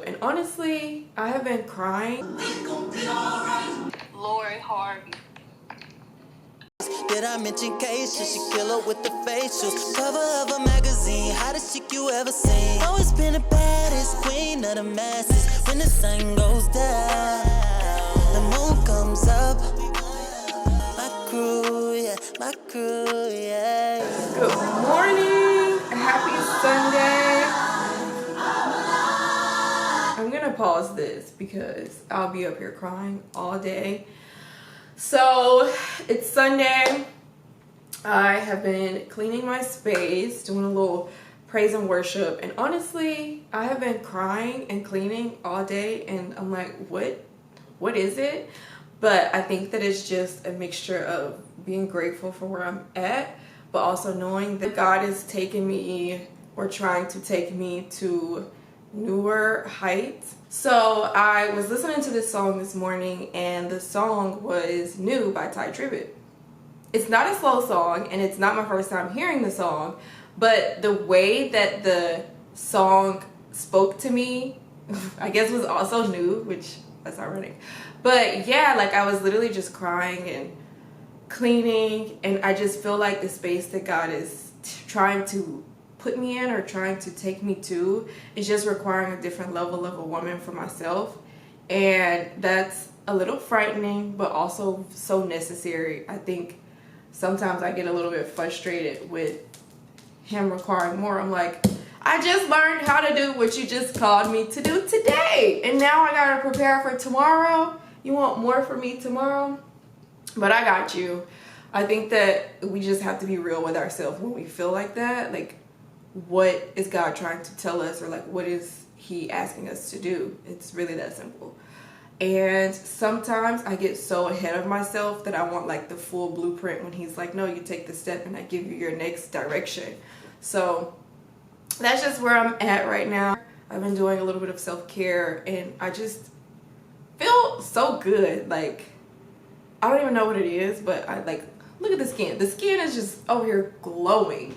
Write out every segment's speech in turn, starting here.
And honestly, I have been crying. Lord Harvey. Did I mention Acacians? She kill her with the facials. Cover of a magazine, hottest chick you ever seen. Always been the baddest queen of the masses. When the sun goes down, the moon comes up. My crew, yeah, my crew, yeah. Good morning, happy Sunday. I'm gonna pause this because I'll be up here crying all day. So it's Sunday. I have been cleaning my space, doing a little praise and worship, and honestly, I have been crying and cleaning all day, and I'm like, what is it? But I think that it's just a mixture of being grateful for where I'm at, but also knowing that God is taking me or trying to take me to newer heights. So I was listening to this song this morning, and the song was New by Ty Tribbett. It's not a slow song, and it's not my first time hearing the song, but the way that the song spoke to me, I guess, was also new, which that's ironic. But yeah, like I was literally just crying and cleaning, and I just feel like the space that God is trying to put me in or trying to take me to is just requiring a different level of a woman for myself, and that's a little frightening but also so necessary. I think sometimes I get a little bit frustrated with him requiring more. I'm like, I just learned how to do what you just called me to do today, and now I gotta prepare for tomorrow. You want more from me tomorrow? But I got you. I think that we just have to be real with ourselves when we feel like that. Like, what is God trying to tell us, or like what is he asking us to do? It's really that simple. And sometimes I get so ahead of myself that I want like the full blueprint when he's like, no, you take the step and I give you your next direction. So that's just where I'm at right now. I've been doing a little bit of self-care, and I just feel so good. Like, I don't even know what it is, but I like, look at the skin. The skin is just over here glowing.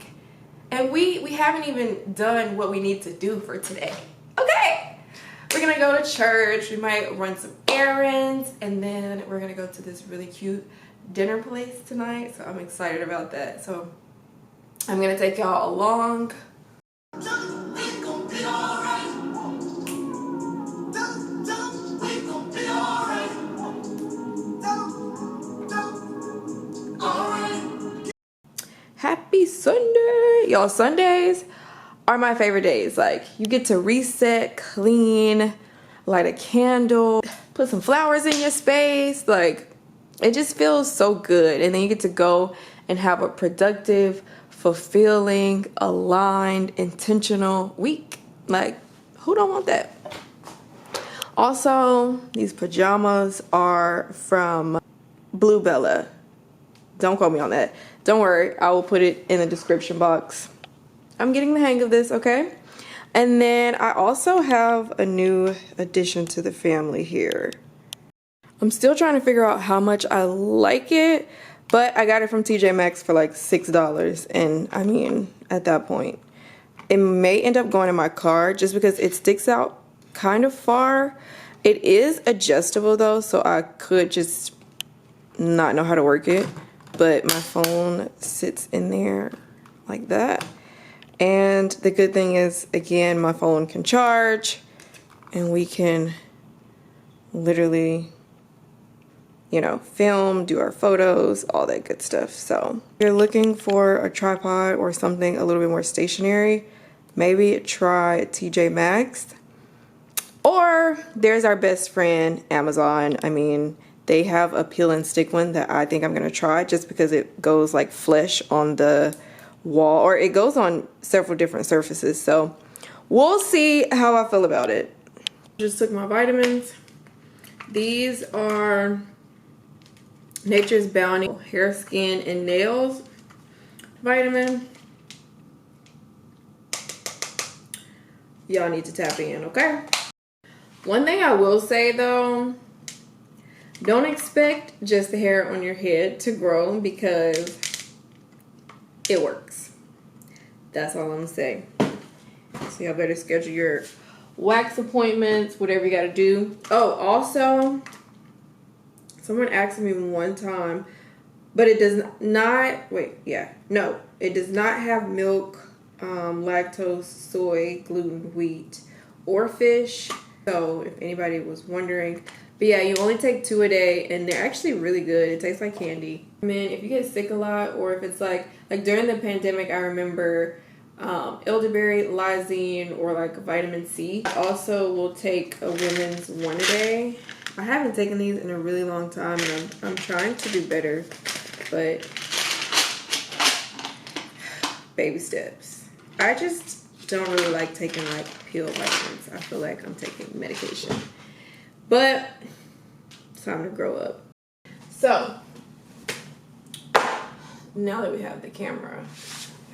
And we haven't even done what we need to do for today. Okay, we're gonna go to church. We might run some errands, and then we're gonna go to this really cute dinner place tonight. So I'm excited about that. So I'm gonna take y'all along. Happy Sunday. Y'all, Sundays are my favorite days. Like, you get to reset, clean, light a candle, put some flowers in your space. Like, it just feels so good. And then you get to go and have a productive, fulfilling, aligned, intentional week. Like, who don't want that? Also, these pajamas are from Blue Bella. Don't quote me on that. Don't worry, I will put it in the description box. I'm getting the hang of this, okay? And then I also have a new addition to the family here. I'm still trying to figure out how much I like it, but I got it from TJ Maxx for like $6. And I mean, at that point, it may end up going in my car just because it sticks out kind of far. It is adjustable though, so I could just not know how to work it. But my phone sits in there like that. And the good thing is, again, my phone can charge, and we can literally, you know, film, do our photos, all that good stuff. So if you're looking for a tripod or something a little bit more stationary, maybe try TJ Maxx. Or there's our best friend, Amazon. I mean, they have a peel and stick one that I think I'm going to try just because it goes like flesh on the wall, or it goes on several different surfaces. So we'll see how I feel about it. Just took my vitamins. These are Nature's Bounty Hair, Skin, and Nails vitamin. Y'all need to tap in, okay? One thing I will say though, don't expect just the hair on your head to grow, because it works. That's all I'm saying. So y'all better schedule your wax appointments, whatever you gotta do. Oh, also, someone asked me one time, but it does not, it does not have milk, lactose, soy, gluten, wheat, or fish. So if anybody was wondering, but yeah, you only take 2 a day, and they're actually really good. It tastes like candy. I mean, if you get sick a lot, or if it's like during the pandemic, I remember elderberry, lysine, or like vitamin C. I also will take a women's 1 a day. I haven't taken these in a really long time, and I'm trying to do better, but baby steps. I just don't really like taking like pill vitamins. I feel like I'm taking medication, but it's time to grow up. So now that we have the camera,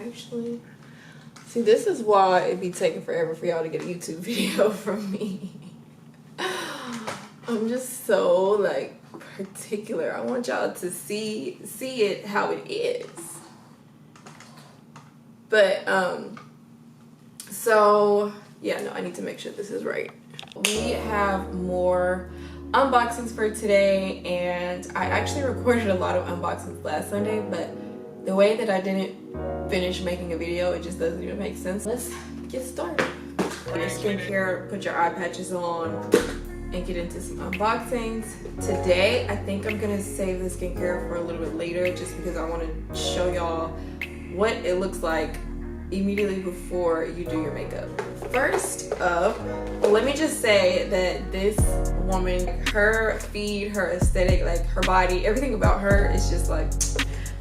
actually, see, this is why it'd be taking forever for y'all to get a YouTube video from me. I'm just so like particular. I want y'all to see it how it is. But so yeah, no, I need to make sure this is right. We have more unboxings for today, and I actually recorded a lot of unboxings last Sunday, but the way that I didn't finish making a video, it just doesn't even make sense. Let's get started. Your skincare, put your eye patches on, and get into some unboxings. Today, I think I'm gonna save the skincare for a little bit later, just because I want to show y'all what it looks like immediately before you do your makeup. First up, let me just say that this woman, her feed, her aesthetic, like her body, everything about her is just like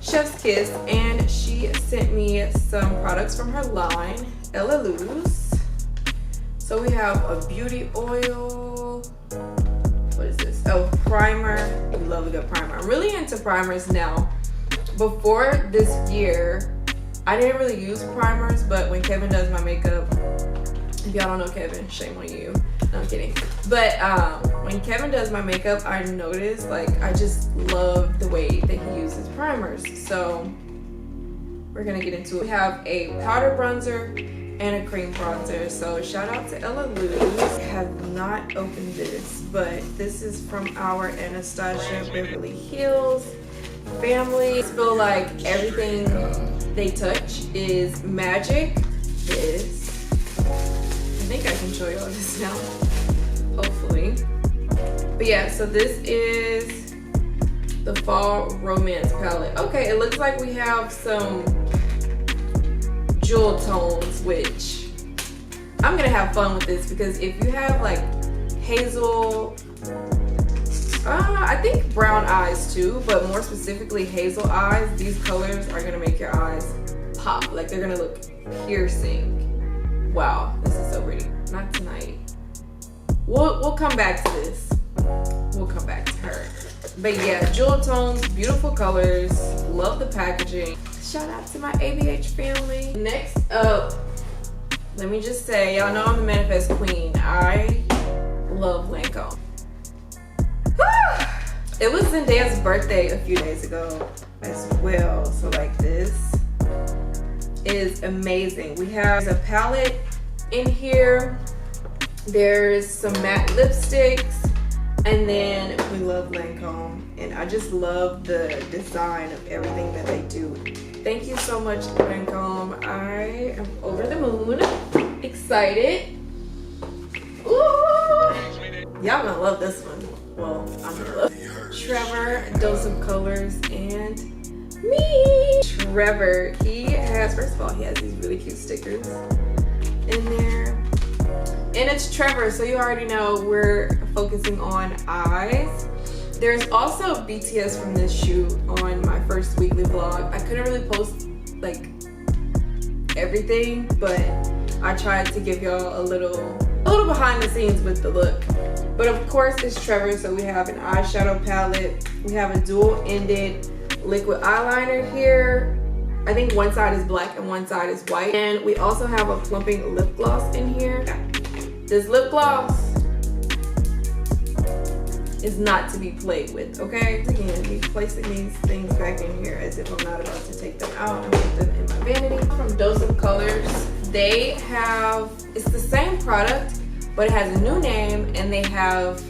chef's kiss. And she sent me some products from her line, Ella Luz. So we have a beauty oil. What is this? Oh, primer. We love a good primer. I'm really into primers now. Before this year, I didn't really use primers, but when Kevin does my makeup, if y'all don't know Kevin, shame on you. No, I'm kidding. But when Kevin does my makeup, I notice like I just love the way that he uses primers. So we're gonna get into it. We have a powder bronzer and a cream bronzer. So shout out to Ella Luz. I have not opened this, but this is from our Anastasia Beverly Hills family. I feel like everything they touch is magic. This, I think I can show y'all this now, hopefully. But yeah, so this is the Fall Romance palette. Okay, it looks like we have some jewel tones, which I'm gonna have fun with this, because if you have like hazel, I think brown eyes too, but more specifically hazel eyes, these colors are gonna make your eyes pop. Like they're gonna look piercing. Wow, this is so pretty. Not tonight. We'll come back to this. We'll come back to her. But yeah, jewel tones, beautiful colors. Love the packaging. Shout out to my ABH family. Next up, let me just say, y'all know I'm the Manifest Queen. I love Lancome. It was Zendaya's birthday a few days ago as well. So like this is amazing. We have a palette in here. There's some matte lipsticks, and then we love Lancome, and I just love the design of everything that they do. Thank you so much, Lancome. I am over the moon, excited. Ooh. Y'all gonna love this one. Well, I'm gonna love Trevor, Dose of Colors, and me. Trevor, he has, first of all, he has these really cute stickers in there. And it's Trevor, so you already know we're focusing on eyes. There's also BTS from this shoot on my first weekly vlog. I couldn't really post like everything, but I tried to give y'all a little behind the scenes with the look. But of course it's Trevor, so we have an eyeshadow palette. We have a dual-ended liquid eyeliner here. I think one side is black and one side is white. And we also have a plumping lip gloss in here. This lip gloss is not to be played with, okay? Again, me placing these things back in here as if I'm not about to take them out and put them in my vanity. From Dose of Colors, they have, it's the same product, but it has a new name and they have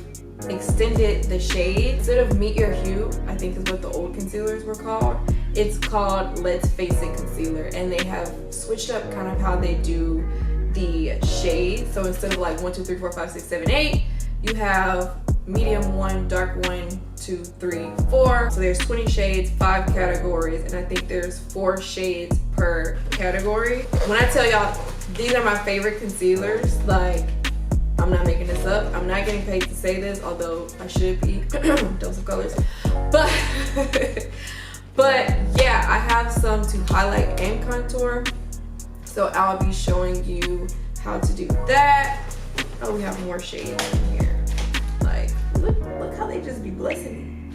extended the shade. Instead of Meet Your Hue, I think is what the old concealers were called, it's called Let's Face It Concealer, and they have switched up kind of how they do the shade. So instead of like 1, 2, 3, 4, 5, 6, 7, 8, you have medium 1, dark 1, 2, 3, 4. So there's 20 shades, 5 categories, and I think there's 4 shades per category. When I tell y'all these are my favorite concealers, like, I'm not making this up. I'm not getting paid to say this, although I should be. Dose of colors. But but yeah, I have some to highlight and contour, so I'll be showing you how to do that. Oh, we have more shades in here. Like, look how they just be blessing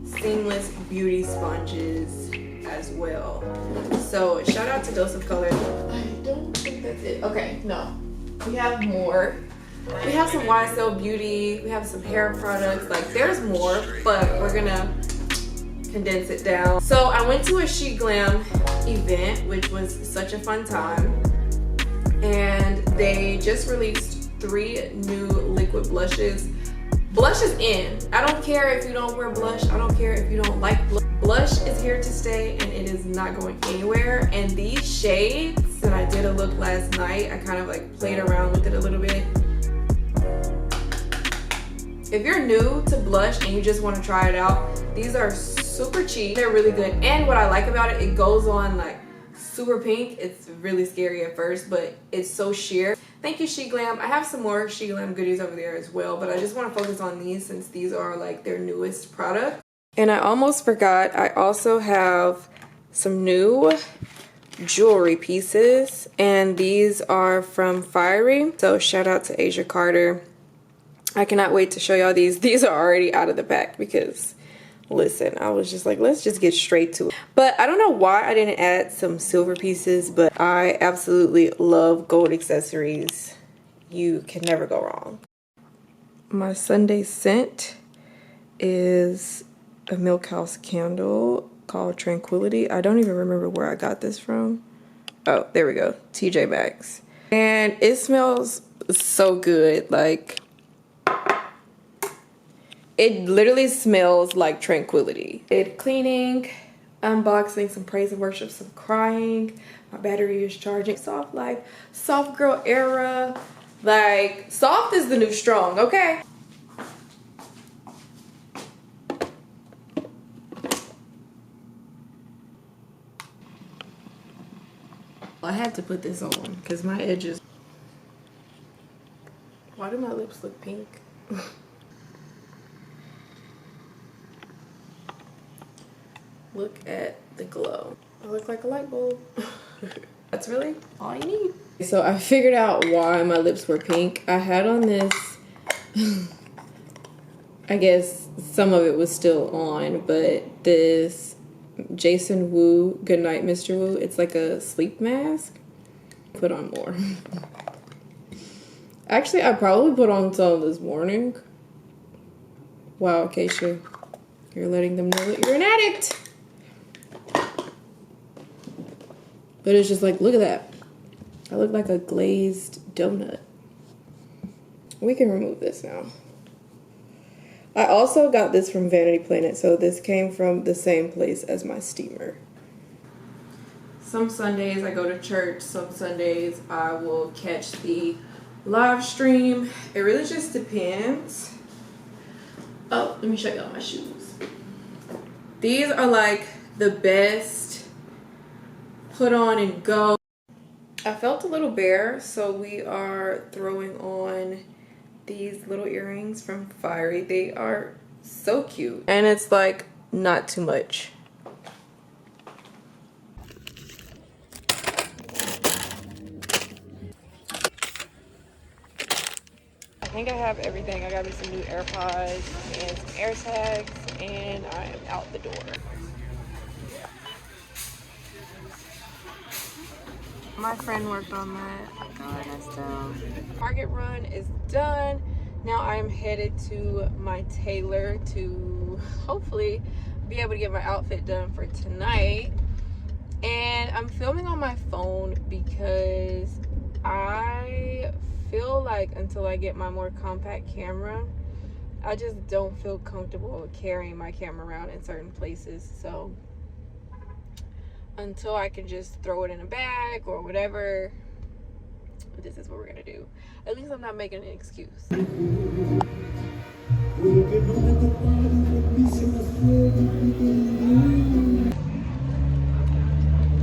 me. Seamless beauty sponges as well. So shout out to Dose of Color. I don't think that's it. Okay, no. We have more. We have some YSL Beauty. We have some hair products. Like, there's more, but we're gonna condense it down. So I went to a She Glam event, which was such a fun time. And they just released 3 new liquid blushes. Blush is in. I don't care if you don't wear blush. I don't care if you don't like blush. Blush is here to stay and it is not going anywhere. And these shades, and I did a look last night, I kind of like played around with it a little bit. If you're new to blush and you just want to try it out, these are super cheap. They're really good. And what I like about it, it goes on like super pink. It's really scary at first, but it's so sheer. Thank you, She Glam. I have some more She Glam goodies over there as well, but I just want to focus on these since these are like their newest product. And I almost forgot, I also have some new jewelry pieces, and these are from Fiery. So shout out to Asia Carter. I cannot wait to show y'all these. These are already out of the pack because, listen, I was just like, let's just get straight to it. But I don't know why I didn't add some silver pieces, but I absolutely love gold accessories. You can never go wrong. My Sunday scent is a Milk House candle called Tranquility. I don't even remember where I got this from. Oh, there we go. TJ Maxx. And it smells so good. Like, it literally smells like tranquility. It cleaning, unboxing, some praise and worship, some crying. My battery is charging. Soft life, soft girl era. Like, soft is the new strong, okay? I had to put this on because my edges. Why do my lips look pink? Look at the glow. I look like a light bulb. That's really all you need. So I figured out why my lips were pink. I had on this, I guess some of it was still on, but this Jason Wu Goodnight Mr. Wu, it's like a sleep mask. Put on more. Actually, I probably put on some this morning. Wow, Acacia, you're letting them know that you're an addict. But it's just like, look at that. I look like a glazed donut. We can remove this now. I also got this from Vanity Planet, so this came from the same place as my steamer. Some Sundays I go to church, some Sundays I will catch the live stream. It really just depends. Oh, let me show y'all my shoes. These are like the best put on and go. I felt a little bare, so we are throwing on these little earrings from Fiery. They are so cute, and it's like not too much. I think I have everything. I got me some new AirPods and some AirTags, and I am out the door. My friend worked on that. God, that's dumb. Target run is done. Now I'm headed to my tailor to hopefully be able to get my outfit done for tonight. And I'm filming on my phone because I feel like until I get my more compact camera, I just don't feel comfortable carrying my camera around in certain places. So until I can just throw it in a bag or whatever, this is what we're gonna do. At least I'm not making an excuse.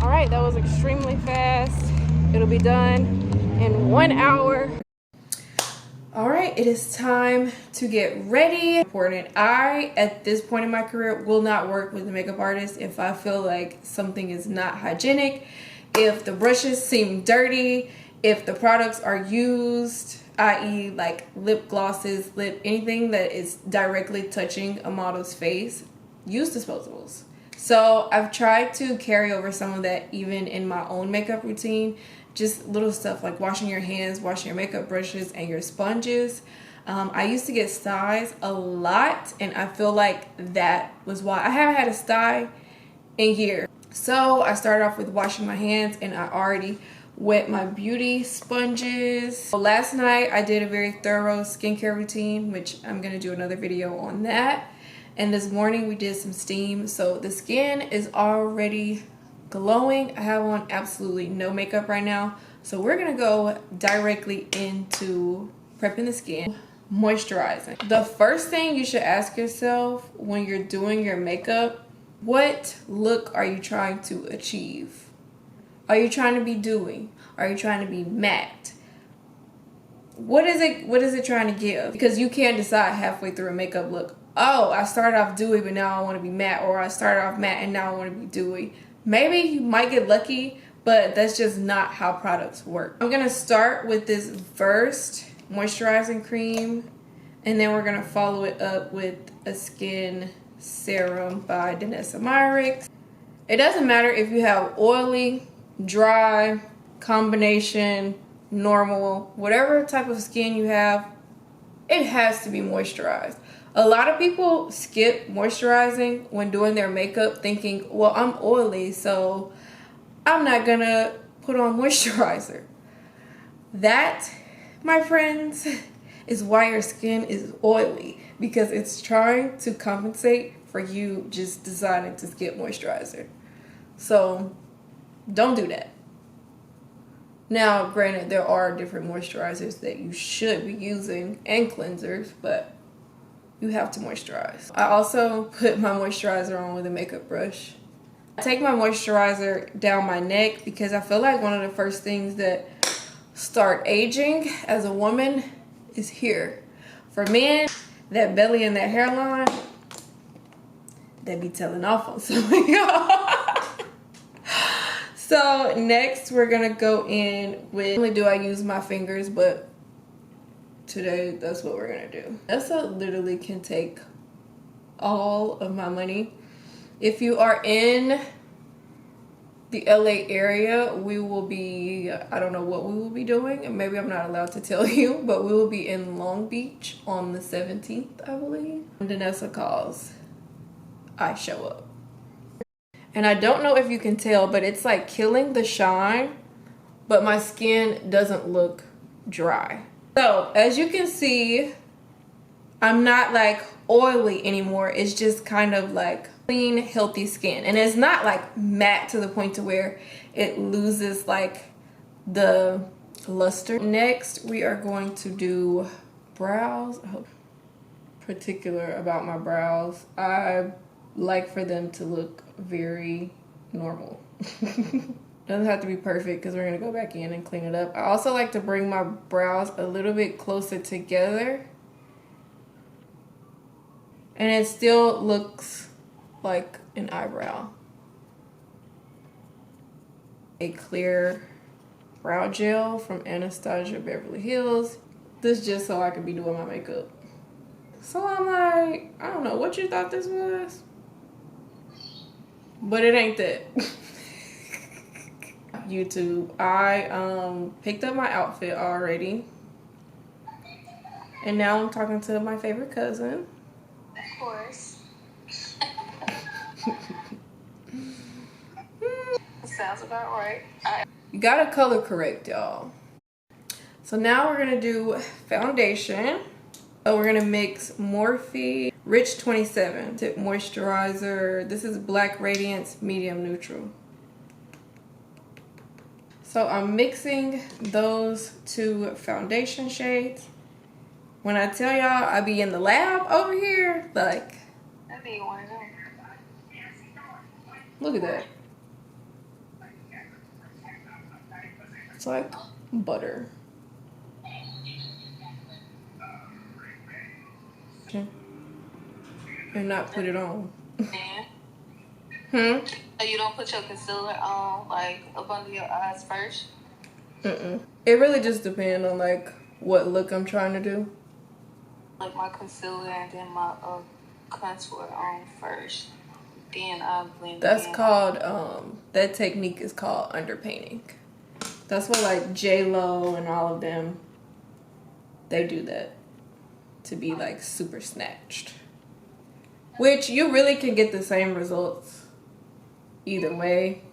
All right, that was extremely fast. It'll be done in 1 hour. All right, it is time to get ready. Important. I, at this point in my career, will not work with a makeup artist if I feel like something is not hygienic, if the brushes seem dirty, if the products are used, i.e. like lip glosses, anything that is directly touching a model's face, use disposables. So I've tried to carry over some of that even in my own makeup routine. Just little stuff like washing your hands, washing your makeup brushes and your sponges. I used to get styes a lot, and I feel like that was why I haven't had a stye in years. So I started off with washing my hands, and I already wet my beauty sponges. So last night I did a very thorough skincare routine, which I'm gonna do another video on that. And this morning we did some steam. So the skin is already glowing. I have on absolutely no makeup right now. So we're gonna go directly into prepping the skin, moisturizing. The first thing you should ask yourself when you're doing your makeup, what look are you trying to achieve? Are you trying to be dewy? Are you trying to be matte? What is it trying to give? Because you can't decide halfway through a makeup look, oh, I started off dewy, but now I want to be matte, or I started off matte and now I want to be dewy. Maybe you might get lucky, but that's just not how products work. I'm gonna start with this first moisturizing cream, and then we're gonna follow it up with a skin serum by Danessa Myricks. It doesn't matter if you have oily, dry, combination, normal, whatever type of skin you have, it has to be moisturized. A lot of people skip moisturizing when doing their makeup thinking, well, I'm oily, so I'm not gonna put on moisturizer. That, my friends, is why your skin is oily, because it's trying to compensate for you just deciding to skip moisturizer. So don't do that. Now, granted, there are different moisturizers that you should be using and cleansers, but you have to moisturize. I also put my moisturizer on with a makeup brush. I take my moisturizer down my neck because I feel like one of the first things that start aging as a woman is here. For men, that belly and that hairline, they be telling off on some of y'all. So next we're gonna go in with, not only do I use my fingers, but today that's what we're gonna do. Danessa literally can take all of my money. If you are in the LA area, we will be, I don't know what we will be doing, and maybe I'm not allowed to tell you, but we will be in Long Beach on the 17th, I believe. When Danessa calls, I show up. And I don't know if you can tell, but it's like killing the shine, but my skin doesn't look dry. So as you can see, I'm not like oily anymore. It's just kind of like clean, healthy skin. And it's not like matte to the point to where it loses like the luster. Next, we are going to do brows. I hope particular about my brows. I like for them to look very normal. Doesn't have to be perfect because we're gonna go back in and clean it up. I also like to bring my brows a little bit closer together, and it still looks like an eyebrow. A clear brow gel from Anastasia Beverly Hills. This just so I could be doing my makeup. So I'm like, I don't know what you thought this was, but it ain't that. YouTube, I picked up my outfit already, and now I'm talking to my favorite cousin. Of course. Sounds about right. You gotta color correct, y'all. So now we're gonna do foundation. So we're gonna mix Morphe Rich 27 Tip Moisturizer. This is Black Radiance Medium Neutral. So I'm mixing those two foundation shades. When I tell y'all I be in the lab over here, like, That'd be one of them. look at that. It's like butter. And not put it on. So you don't put your concealer on like up under your eyes first? It really just depends on like what look I'm trying to do. Like my concealer and then my contour on first. Then I blend That's it in. called that technique is called underpainting. That's what like J-Lo and all of them, they do that to be like super snatched. Which you really can get the same results either way,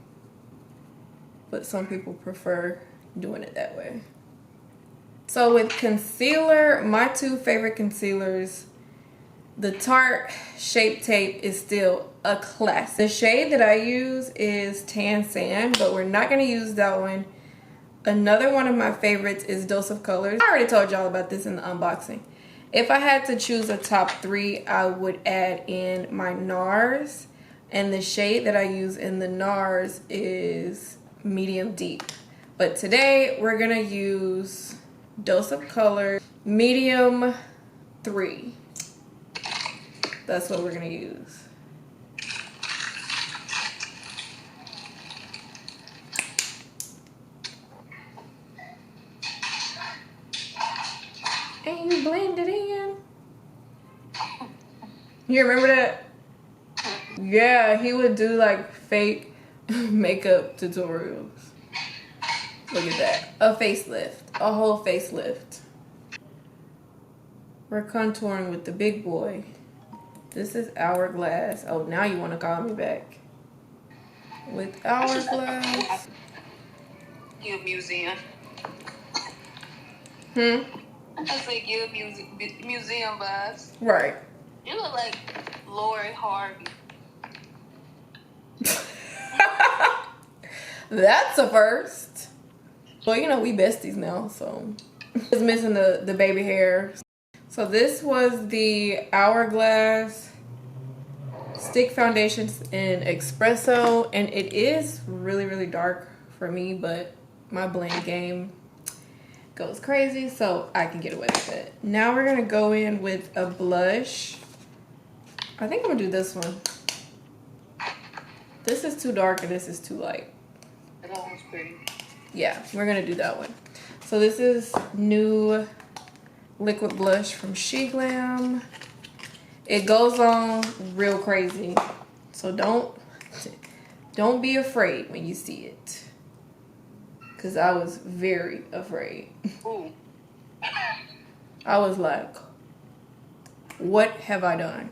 but some people prefer doing it that way. So with concealer, my two favorite concealers, the Tarte Shape Tape is still a classic. The shade that I use is Tan Sand, but we're not gonna use that one. Another one of my favorites is Dose of Colors. I already told y'all about this in the unboxing. If I had to choose a top 3, I would add in my NARS. And the shade that I use in the NARS is Medium Deep. But today, we're gonna use Dose of Color Medium 3. That's what we're gonna use. And you blend it in. You remember that? Yeah, he would do like fake makeup tutorials. Look at that. A facelift. A whole facelift. We're contouring with the big boy. This is Hourglass. Oh, now you want to call me back. With Hourglass. You a museum. I think you a museum vibes. Right. You look like Lori Harvey. That's a first. Well, you know, we besties now, so. Just missing the baby hair. So this was the Hourglass Stick Foundation in Espresso, and it is really, really dark for me, but my blend game goes crazy, so I can get away with it. Now we're gonna go in with a blush. I think I'm gonna do this one. This is too dark and this is too light. That one's pretty. Yeah, we're gonna do that one. So this is new liquid blush from She Glam. It goes on real crazy, so don't be afraid when you see it, because I was very afraid. Ooh. I was like, what have I done?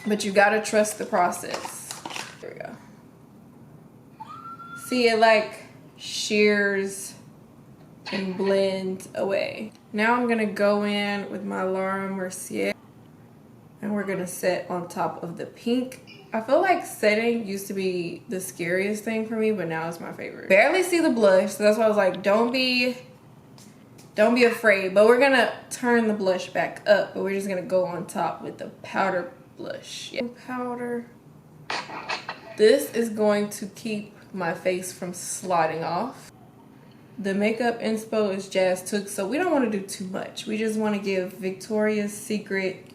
But you gotta trust the process. There we go. See, it like shears and blends away. Now I'm gonna go in with my Laura Mercier, and we're gonna set on top of the pink. I feel like setting used to be the scariest thing for me, but now it's my favorite. Barely see the blush, so that's why I was like, don't be afraid. But we're gonna turn the blush back up, but we're just gonna go on top with the powder blush. Yeah. Powder. This is going to keep my face from sliding off. The makeup inspo is Jazz Took, so we don't want to do too much. We just want to give Victoria's Secret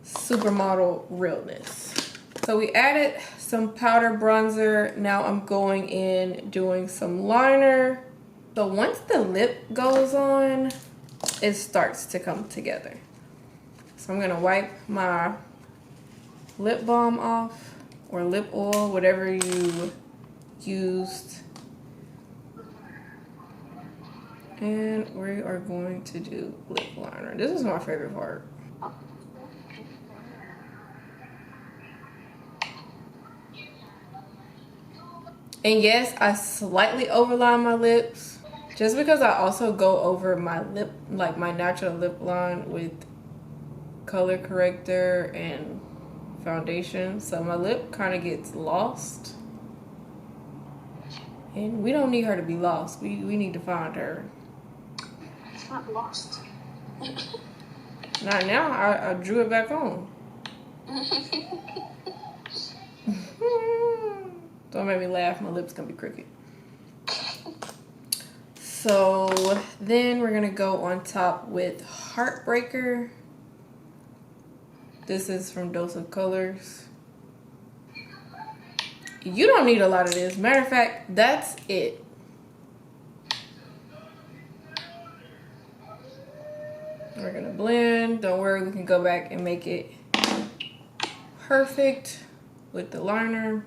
supermodel realness. So we added some powder bronzer. Now I'm going in doing some liner. So once the lip goes on, it starts to come together. So I'm gonna wipe my lip balm off, or lip oil, whatever you used. And we are going to do lip liner. This is my favorite part. And yes, I slightly overline my lips. Just because I also go over my lip, like my natural lip line with color corrector and foundation, so my lip kind of gets lost. And we don't need her to be lost. We need to find her. It's not lost. Not now. I drew it back on. Don't make me laugh. My lips gonna be crooked. So then we're gonna go on top with Heartbreaker. This is from Dose of Colors. You don't need a lot of this. Matter of fact, that's it. We're gonna blend. Don't worry, we can go back and make it perfect with the liner.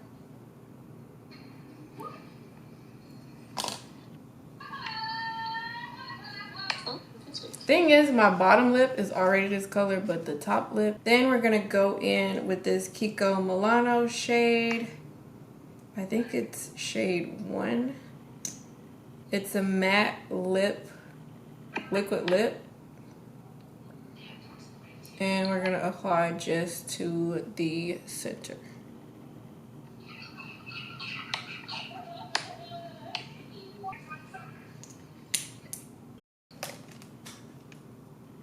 Thing is, my bottom lip is already this color, but the top lip. Then we're gonna go in with this Kiko Milano shade. I think it's shade 1. It's a matte lip, liquid lip. And we're gonna apply just to the center.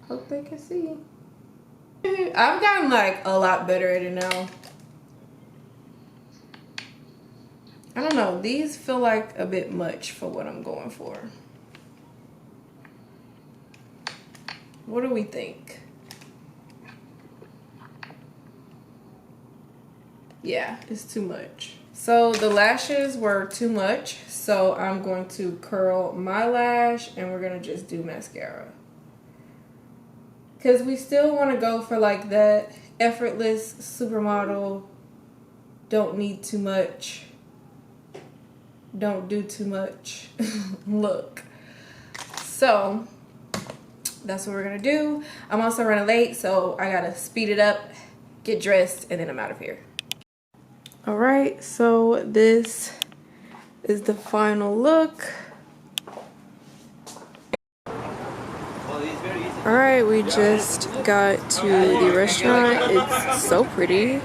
Hope they can see. I've gotten like a lot better at it now. I don't know, these feel like a bit much for what I'm going for. What do we think? Yeah, it's too much. So the lashes were too much, so I'm going to curl my lash and we're gonna just do mascara. Because we still want to go for like that effortless supermodel, don't need too much, don't do too much look. So that's what we're gonna do. I'm also running late, so I gotta speed it up, get dressed, and then I'm out of here. All right, so this is the final look. All right, we just got to the restaurant. It's so pretty.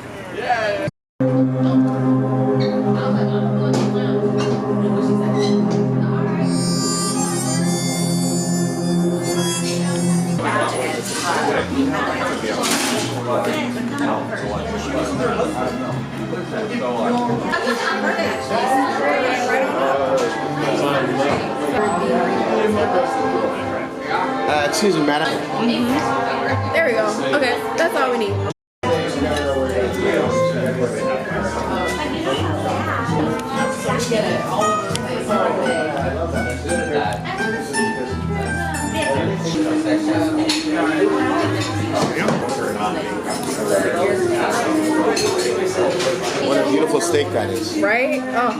Excuse me, madam. There we go. Okay, that's all we need. What a beautiful steak that is. Right? Oh,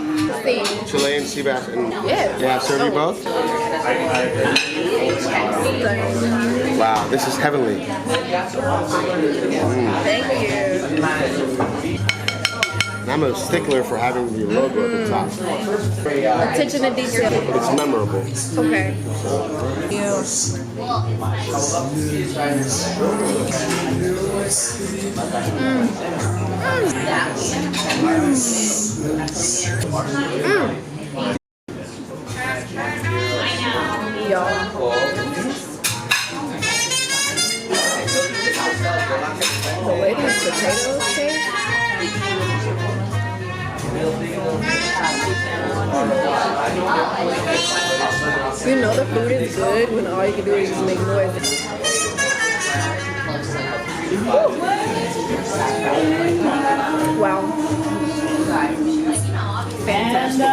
see. Chilean sea bass. And Yes. yeah, serve you both? Wow, this is heavenly. Thank you. And I'm a stickler for having the logo at the top. Attention to detail. It's memorable. Okay. Y'all. The way these potatoes taste. You know the food is good when all you can do is just make noise. Wow. Fantastic.